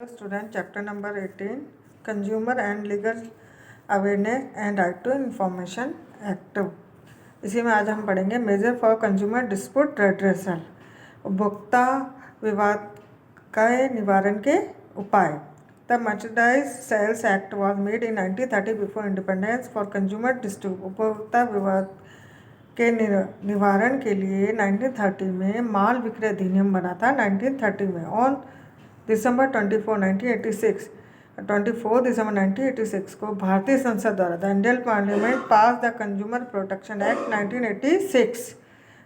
Student chapter number 18 consumer and legal awareness and right to information act. इसी में आज हम पढ़ेंगे major for consumer dispute redressal, उपभोक्ता विवाद का निवारण के उपाय। The merchandise sales act was made in 1930 before independence for consumer dispute. उपभोक्ता विवाद के निवारण के लिए 1930 में माल विक्रय अधिनियम बना था। 1930 में ऑन दिसंबर 24 दिसंबर 1986 को भारतीय संसद द्वारा the Indian parliament pass the consumer protection act 1986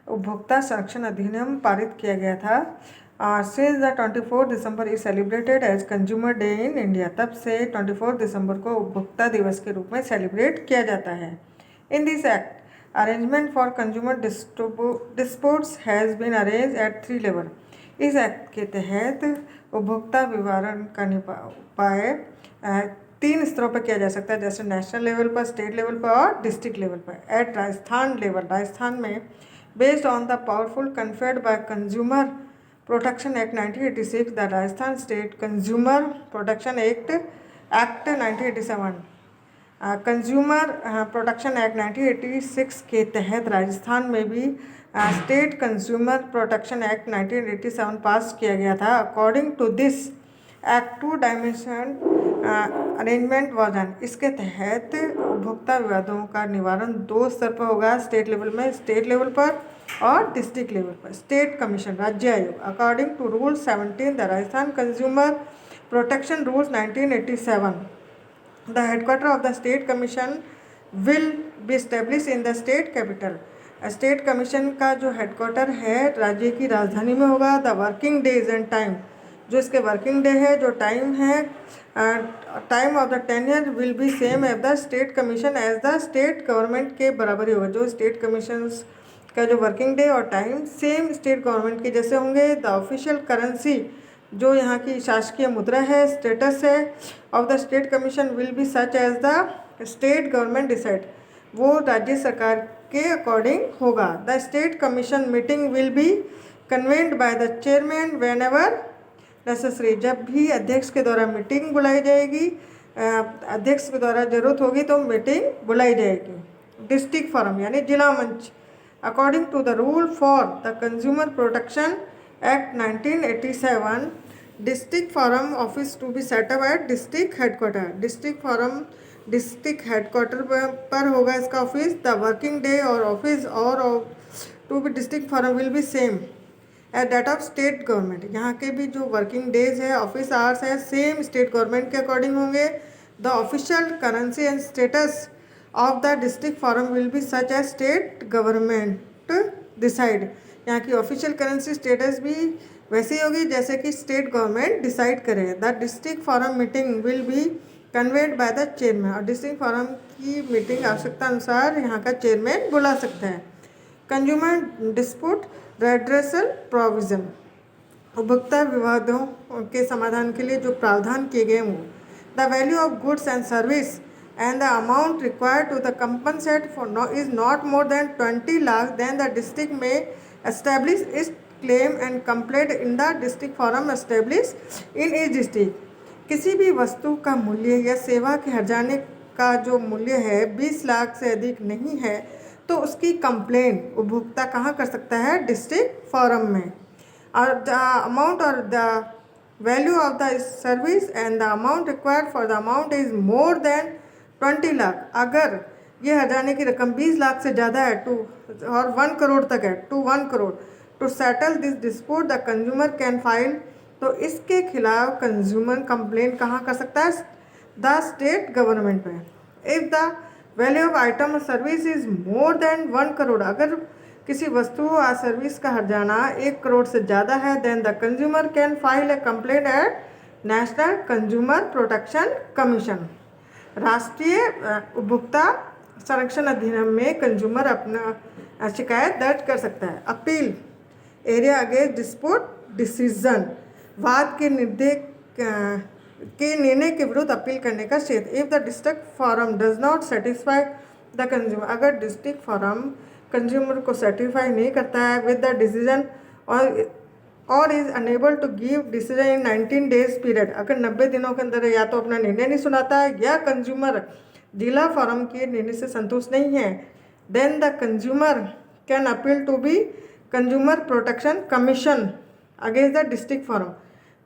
उपभोक्ता संरक्षण अधिनियम पारित किया गया था। Since the 24 December is celebrated as consumer day in India. तब से 24 दिसंबर को उपभोक्ता दिवस के रूप में सेलिब्रेट किया जाता है। In this act arrangement for consumer disputes has been arrange at 3 level. इस एक्ट के तहत उपभोक्ता विवारण का उपाय 3 स्तरों पर किया जा सकता है, जैसे नेशनल लेवल पर, स्टेट लेवल पर और डिस्ट्रिक्ट लेवल पर। एट राजस्थान लेवल, राजस्थान में based on the powerful conferred by consumer protection act 1986 the Rajasthan state consumer protection act 1987 consumer protection act 1986 के तहत राजस्थान में भी state consumer protection act 1987 pass किया गया था। According to this act 2 dimension arrangement was done. इसके तहत उपभोक्ता विवादों का निवारण 2 स्तर पर होगा, स्टेट लेवल पर और डिस्ट्रिक्ट लेवल पर। स्टेट कमीशन, राज्य आयोग, according to rule 17 the Rajasthan consumer protection rules 1987 the headquarter of the state commission will be established in the state capital। State commission का जो हेडक्वार्टर है राज्य की राजधानी में होगा। The working days and time, जो इसके वर्किंग डे है, जो टाइम है, time of the tenure will be same as the state commission as the state government के बराबर ही होगा। जो स्टेट कमीशन का जो वर्किंग डे और टाइम सेम स्टेट गवर्नमेंट के जैसे होंगे। द ऑफिशियल करेंसी, जो यहाँ की शासकीय मुद्रा है, स्टेटस है of the state commission will be such as the state government decide, वो राज्य सरकार के अकॉर्डिंग होगा। The state commission meeting will be convened by the chairman whenever necessary. जब भी अध्यक्ष के द्वारा मीटिंग बुलाई जाएगी, अध्यक्ष के द्वारा जरूरत होगी तो मीटिंग बुलाई जाएगी। डिस्ट्रिक्ट फोरम यानी जिला मंच, according to the rule for the consumer protection act 1987 district forum office to be set up at district headquarter. District headquarter पर होगा इसका ऑफिस। द वर्किंग डे और office hours to be district forum will be same at that of state government. यहाँ के भी जो working days है, office hours है, सेम स्टेट गवर्नमेंट के अकॉर्डिंग होंगे। The official currency and status of the district forum will be such as state government decide. यहाँ की ऑफिशियल करेंसी स्टेटस भी वैसी होगी जैसे कि स्टेट गवर्नमेंट डिसाइड करे। The district forum meeting will B conveyed bye the chairman, और district forum की मीटिंग आवश्यकता अनुसार यहाँ का चेयरमैन बुला सकता है। कंज्यूमर डिस्प्यूट रेड्रेसल प्रोविजन, उपभोक्ता विवादों के समाधान के लिए जो प्रावधान किए गए हों। The value of goods and service and the amount required to the compensate for is not more than 20 lakh, then the district may establish its claim and complaint in the district forum established in each district। किसी भी वस्तु का मूल्य या सेवा के हर्जाने का जो मूल्य है 20 लाख से अधिक नहीं है तो उसकी कंप्लेंट उपभोक्ता कहाँ कर सकता है? डिस्ट्रिक्ट फोरम में। और द अमाउंट और the value of the service and the amount required for the amount is more than 20 lakh, अगर ये हर्जाने की रकम 20 लाख से ज़्यादा है टू और 1 करोड़ तक है, to 1 crore, to settle this dispute the consumer can file, तो इसके खिलाफ कंज्यूमर कंप्लेंट कहाँ कर सकता है? द स्टेट गवर्नमेंट में। If the value of item और service is more than 1 crore, अगर किसी वस्तु और सर्विस का हर्जाना 1 करोड़ से ज़्यादा है, then the consumer can file a complaint at national consumer protection commission. राष्ट्रीय उपभोक्ता संरक्षण अधिनियम में कंज्यूमर अपना शिकायत दर्ज कर सकता है। Appeal area against dispute decision, वाद के निर्णय के विरुद्ध अपील करने का क्षेत्र। If the district forum does not satisfy the consumer, अगर डिस्ट्रिक्ट फोरम कंज्यूमर को सेटिस्फाई नहीं करता है विद द डिसीजन और और is unable to give decision in 19 days period, अगर 90 दिनों के अंदर या तो अपना निर्णय नहीं सुनाता है या कंज्यूमर जिला फोरम के निर्णय से संतुष्ट नहीं है, then the consumer can appeal to be consumer protection commission against the district forum.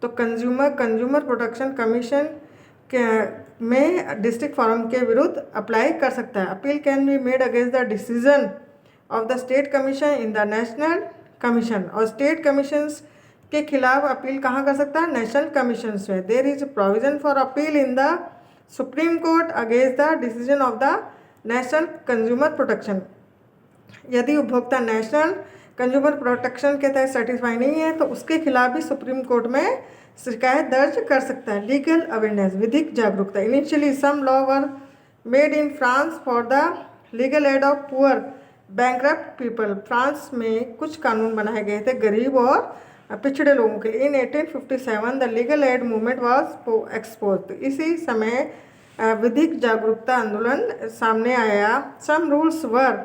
तो कंज्यूमर प्रोटेक्शन कमीशन के में डिस्ट्रिक्ट फोरम के विरुद्ध अप्लाई कर सकता है। Appeal can be made against the decision of the state commission in the national commission, और state commissions के खिलाफ अपील कहाँ कर सकता है? नेशनल कमीशंस में। There is provision for appeal in the Supreme Court against the decision of the national consumer protection. यदि उपभोक्ता नेशनल कंज्यूमर प्रोटेक्शन के तहत सर्टिफाई नहीं है तो उसके खिलाफ भी सुप्रीम कोर्ट में शिकायत दर्ज कर सकता है। लीगल अवेयरनेस, विधिक जागरूकता। Initially some law were made in France for the legal aid of poor bankrupt people. France में कुछ कानून बनाए गए थे गरीब और पिछड़े लोगों के लिए। In 1857 the legal aid movement was expose. इसी समय विधिक जागरूकता आंदोलन सामने आया। Some rules were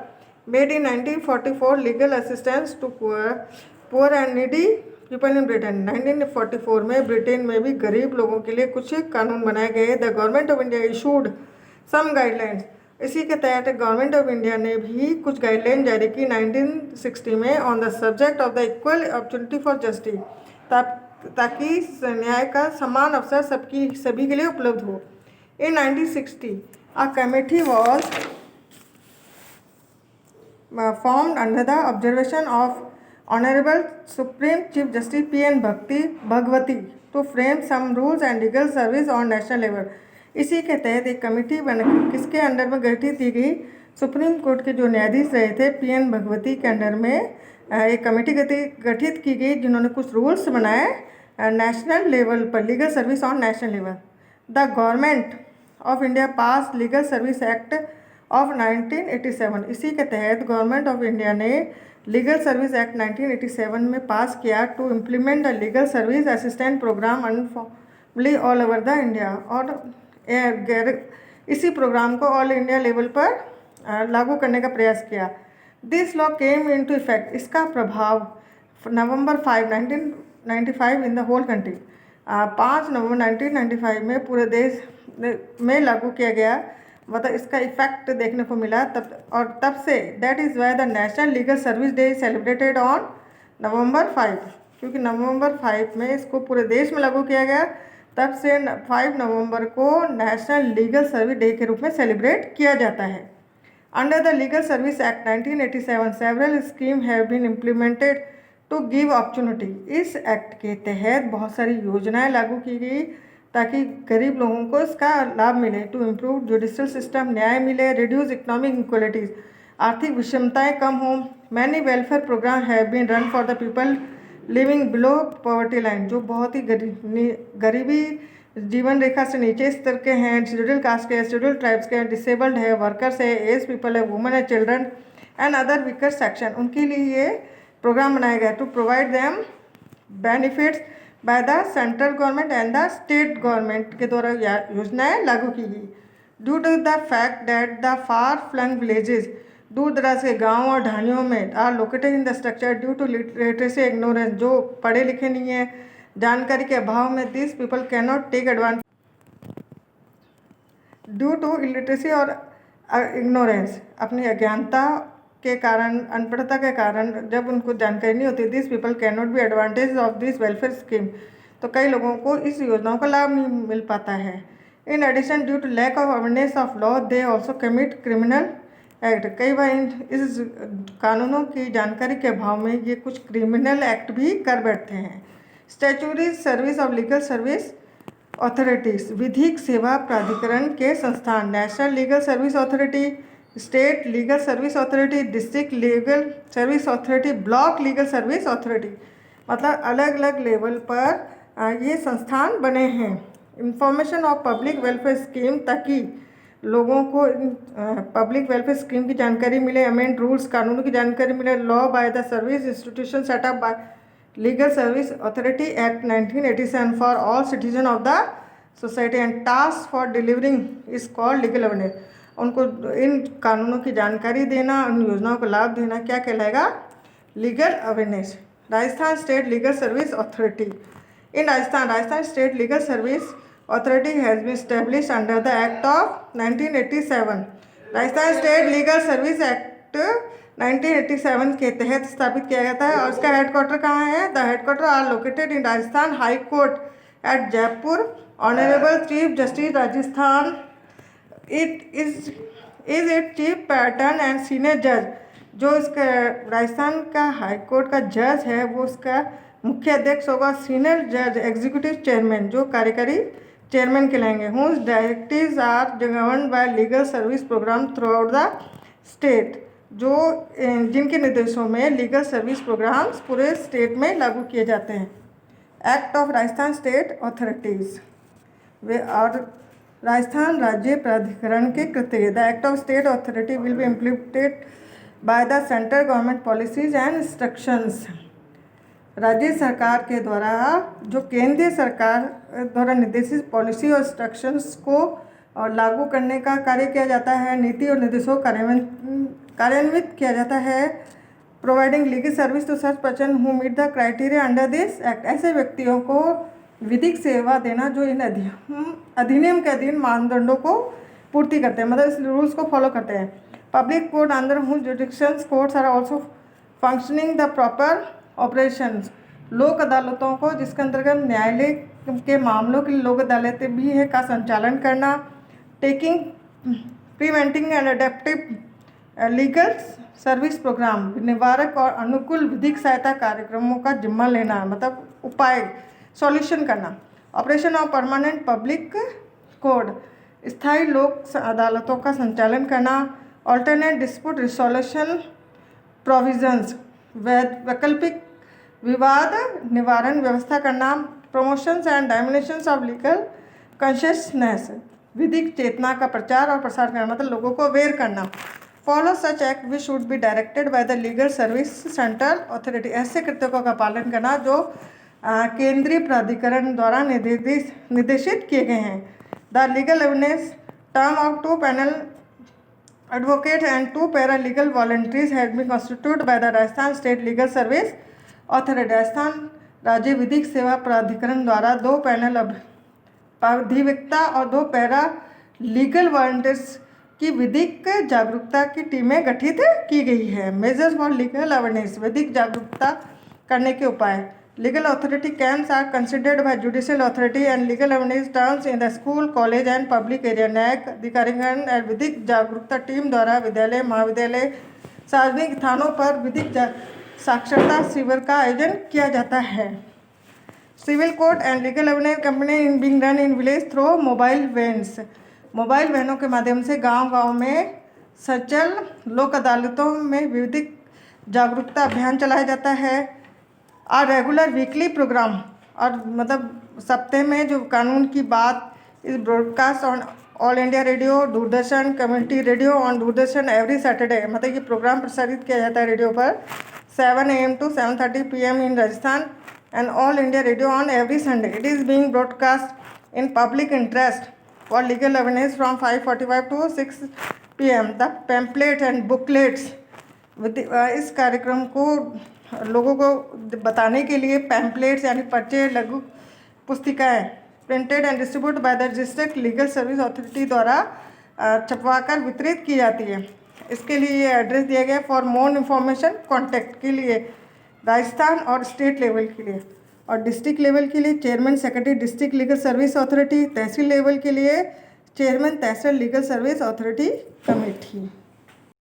made in 1944 legal assistance to poor and needy people in Britain. 1944 में ब्रिटेन में भी गरीब लोगों के लिए कुछ कानून बनाए गए। The government of India issued some guidelines. इसी के तहत गवर्नमेंट ऑफ इंडिया ने भी कुछ गाइडलाइन जारी की 1960 में on the subject of the equal opportunity for justice, ताकि न्याय का समान अवसर सभी के लिए उपलब्ध हो। इन 1960 a committee was formed under the observation of Honorable Supreme Chief Justice P.N. Bhagwati to frame some rules and legal service on national level। इसी के तहत एक कमेटी बन किसके अंडर में गठित की गई? सुप्रीम कोर्ट के जो न्यायाधीश रहे थे P.N. भगवती के अंडर में एक कमेटी गठित की गई जिन्होंने कुछ रूल्स बनाए नेशनल लेवल पर, legal service on national level. The government of India pass legal service act of 1987। इसी के तहत गवर्नमेंट ऑफ इंडिया ने लीगल सर्विस एक्ट 1987 में पास किया to implement the legal service assistant programme uniformly all over the India. और इसी programme को all India level पर लागू करने का प्रयास किया। This law came into effect. इसका प्रभाव नवंबर 5, 1995 इन द होल कंट्री। 5 नवंबर 1995 में पूरे देश में लागू किया गया, मतलब इसका इफेक्ट देखने को मिला तब say that is why the national legal service day celebrated on November 5, क्योंकि नवंबर 5 में इसको पूरे देश में लागू किया गया, तब से 5 नवंबर को नेशनल लीगल सर्विस डे के रूप में सेलिब्रेट किया जाता है। Under the legal service act 1987 several scheme have been implemented to give opportunity. इस एक्ट के तहत बहुत सारी योजनाएं लागू की गई ताकि गरीब लोगों को इसका लाभ मिले। टू इम्प्रूव जुडिशल सिस्टम, न्याय मिले। रिड्यूस इकोनॉमिक इक्वलिटीज़, आर्थिक विषमताएं कम हों। Many welfare programme have been run for the people living below poverty line, जो बहुत ही गरीबी जीवन रेखा से नीचे स्तर के हैं, शेड्यूल कास्ट के, शेड्यूल ट्राइब्स के, डिसेबल्ड है, वर्कर्स है, एज पीपल है, वुमेन है, children and other weaker section, उनके लिए ये प्रोग्राम बनाया गया to provide them benefits by the central government and the state government के द्वारा योजनाएं लागू की गई। Due to the fact that the far flung villages, दूर दराज के गाँव और ढानियों में are located in the structure due to literacy ignorance, जो पढ़े लिखे नहीं है, जानकारी के अभाव में this people cannot take advantage due to illiteracy और इग्नोरेंस, अपनी अज्ञानता के कारण, अनपढ़ता के कारण जब उनको जानकारी नहीं होती, this people can not be advantage of this welfare scheme, तो कई लोगों को इस योजनाओं का लाभ नहीं मिल पाता है। In addition due to lack of awareness of law they also commit criminal act, कई बार इस कानूनों की जानकारी के अभाव में ये कुछ क्रिमिनल एक्ट भी कर बैठते हैं। Statutory service of legal service authorities, विधिक सेवा प्राधिकरण के संस्थान, national legal service authority, state legal service authority, district legal service authority, block legal service authority, मतलब अलग अलग लेवल पर ये संस्थान बने हैं। Information of public welfare scheme, ताकि लोगों को पब्लिक वेलफेयर स्कीम की जानकारी मिले, अमेंड रूल्स, कानूनों की जानकारी मिले। Law by the service institution setup bye legal service authority act 1987 for all citizen of the society and task for delivering is called legal awareness, उनको इन कानूनों की जानकारी देना, उन योजनाओं को लाभ देना क्या कहलाएगा? Legal awareness. Rajasthan state legal service authority. In Rajasthan State Legal Service Authority has been established under the Act of 1987. Rajasthan state legal service act 1987 के तहत स्थापित किया गया था और उसका हेडक्वार्टर कहाँ है? The headquarter are located in Rajasthan High Court at Jaipur. Honourable chief justice Rajasthan it it chief patron and senior जज. जो इसका राजस्थान का हाई कोर्ट का जज है वो उसका मुख्य अध्यक्ष होगा. सीनियर जज एग्जीक्यूटिव चेयरमैन जो कार्यकारी चेयरमैन कहलाएंगे. Whose directives are governed by legal service program throughout the state. जो जिनके निर्देशों में लीगल सर्विस प्रोग्राम्स पूरे स्टेट में लागू किए जाते हैं. Act of Rajasthan state authorities वे और राजस्थान राज्य प्राधिकरण के कृत्य. The act of state authority will be implemented by the central government policies and instructions. राज्य सरकार के द्वारा जो केंद्रीय सरकार द्वारा निर्देशित पॉलिसी और इंस्ट्रक्शंस को लागू करने का कार्य किया जाता है. नीति और निर्देशों को कार्यान्वित किया जाता है. Providing legal service to such person who meet the criteria under this act. ऐसे व्यक्तियों को विधिक सेवा देना जो इन अधिनियम के अधीन मानदंडों को पूर्ति करते हैं, मतलब इस रूल्स को फॉलो करते हैं. Public court under whose jurisdictions courts are also functioning the proper operations. लोक अदालतों को जिसके अंतर्गत न्यायालय के मामलों के लिए लोक अदालतें भी है का संचालन करना. Taking preventing and adaptive legal service programme. निवारक और अनुकूल विधिक सहायता कार्यक्रमों का जिम्मा लेना, मतलब उपाय सॉल्यूशन करना. Operation of permanent public code. स्थायी लोक अदालतों का संचालन करना. Alternate dispute resolution provisions. वैकल्पिक विवाद निवारण व्यवस्था करना. Promotions and disseminations of legal consciousness. विधिक चेतना का प्रचार और प्रसार करना, मतलब लोगों को अवेयर करना. Follow such act which should be directed by the legal service central authority. ऐसे कृत्यों का पालन करना जो केंद्रीय प्राधिकरण द्वारा निर्देशित किए गए हैं. The legal evidence term of 2 panel advocate and 2 paralegal volunteers had been constituted by the Rajasthan State Legal Service Authority. Rajasthan राज्य विधिक सेवा प्राधिकरण द्वारा 2 पैनल अधिवक्ता और 2 पैरा लीगल वॉलंटियर्स की विधिक जागरूकता की टीमें गठित की गई है. Measures for legal awareness. विधिक जागरूकता करने के उपाय. Legal authority camps are considered by judicial authority and legal awareness terms in the school college and public area. न्यायिक अधिकारीगण और विधिक जागरूकता टीम द्वारा विद्यालय महाविद्यालय सार्वजनिक स्थानों पर विधिक साक्षरता शिविर का आयोजन किया जाता है. Civil court and legal awareness company in being run in village through mobile vans. Mobile वैनों के माध्यम से गांव-गांव में सचल लोक अदालतों में विधिक जागरूकता अभियान चलाया जाता है. और रेगुलर वीकली प्रोग्राम और मतलब सप्ताह में जो कानून की बात इस broadcast on all India radio, Doordarshan, community radio on Doordarshan every Saturday. मतलब ये प्रोग्राम प्रसारित किया जाता है रेडियो पर 7 AM to 7:30 PM in Rajasthan and all India radio on every Sunday. It is being broadcast in public interest for legal awareness from 5:45 to 6 PM. The pamphlet and booklets. इस कार्यक्रम को लोगों को बताने के लिए पैम्पलेट्स यानी पर्चे, लघु पुस्तिकाएँ printed and distribute by the district legal service authority द्वारा छपवाकर वितरित की जाती है. इसके लिए ये एड्रेस दिया गया. फॉर मोर इन्फॉर्मेशन कॉन्टैक्ट के लिए राजस्थान और स्टेट लेवल के लिए और डिस्ट्रिक्ट लेवल के लिए chairman secretary district legal service authority. Tehsil level के लिए chairman tehsil legal service authority committee.